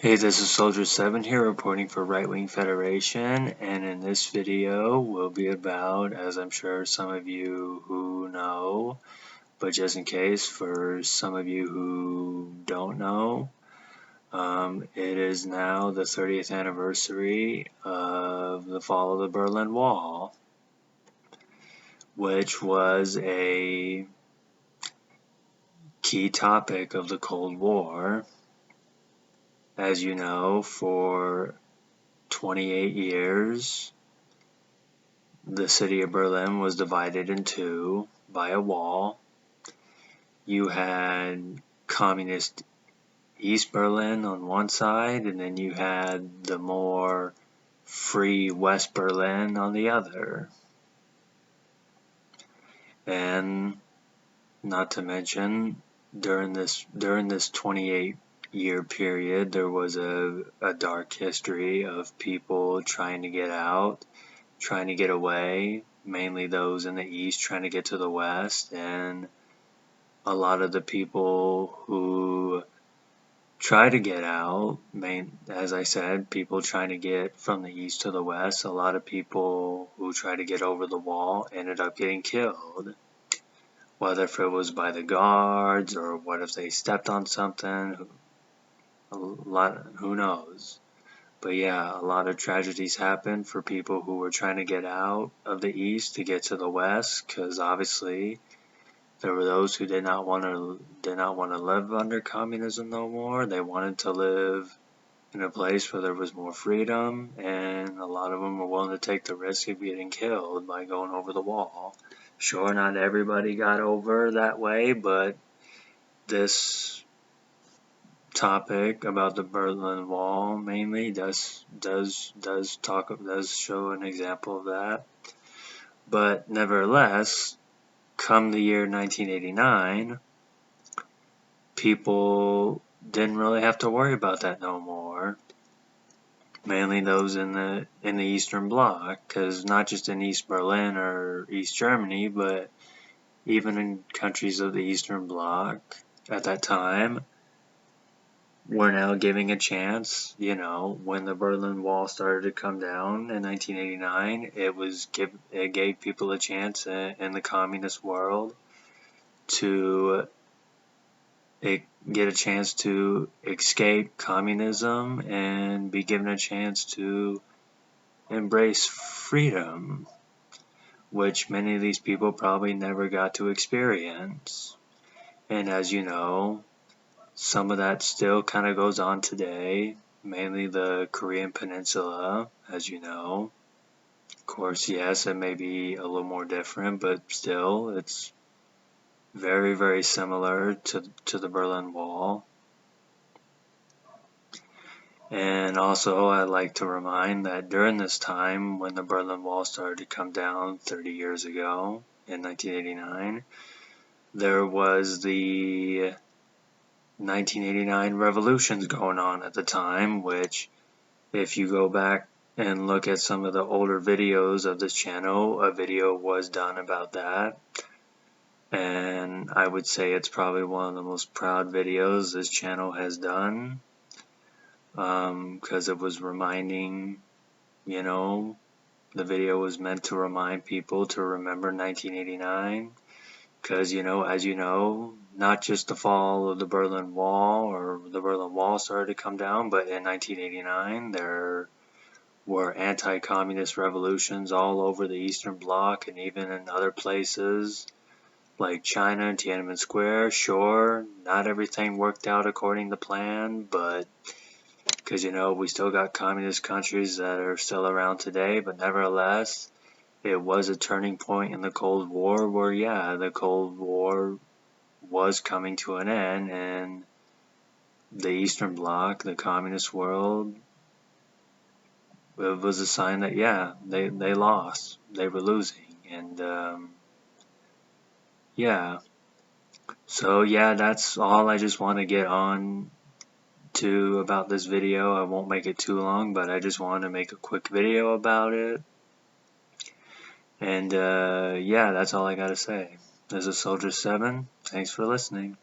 Hey, this is Soldier 7 here reporting for Right Wing Federation, and in this video will be about, as I'm sure some of you who know, but just in case for some of you who don't know, it is now the 30th anniversary of the fall of the Berlin Wall, which was a key topic of the Cold War. As you know, for 28 years, the city of Berlin was divided in two by a wall. You had communist East Berlin on one side, and then you had the more free West Berlin on the other. And not to mention, during this 28-year period, there was a dark history of people trying to get out, trying to get away, mainly those in the East trying to get to the West, and a lot of the people who try to get out, as I said, people trying to get from the East to the West, a lot of people who try to get over the wall ended up getting killed. Whether if it was by the guards or what if they stepped on something, who knows. But yeah, a lot of tragedies happened for people who were trying to get out of the East to get to the West, because obviously there were those who did not want to live under communism no more. They wanted to live in a place where there was more freedom, and a lot of them were willing to take the risk of getting killed by going over the wall. Sure, not everybody got over that way, but this topic about the Berlin Wall mainly does show an example of that. But nevertheless, come the year 1989, people didn't really have to worry about that no more. Mainly those in the Eastern Bloc, because not just in East Berlin or East Germany, but even in countries of the Eastern Bloc at that time, were now giving a chance. When the Berlin Wall started to come down in 1989, it gave people a chance in the communist world to get a chance to escape communism and be given a chance to embrace freedom, which many of these people probably never got to experience. And as you know, some of that still kind of goes on today, mainly the Korean Peninsula, as you know. Of course, yes, it may be a little more different, but still, it's very, very similar to the Berlin Wall. And also, I'd like to remind that during this time, when the Berlin Wall started to come down 30 years ago, in 1989, there was the 1989 revolutions going on at the time, which, if you go back and look at some of the older videos of this channel, a video was done about that. And I would say it's probably one of the most proud videos this channel has done, because it was reminding, the video was meant to remind people to remember 1989, because, as you know, not just the fall of the Berlin Wall or the Berlin Wall started to come down, but in 1989 there were anti-communist revolutions all over the Eastern Bloc and even in other places like China and Tiananmen Square. Sure, not everything worked out according to plan, but because, we still got communist countries that are still around today, but nevertheless, it was a turning point in the Cold War where, yeah, the Cold War was coming to an end, and the Eastern Bloc, the communist world, it was a sign that, yeah, they lost. They were losing. And, yeah. So, yeah, that's all I just want to get on to about this video. I won't make it too long, but I just wanted to make a quick video about it. And, yeah, that's all I gotta say. This is Soldier 7. Thanks for listening.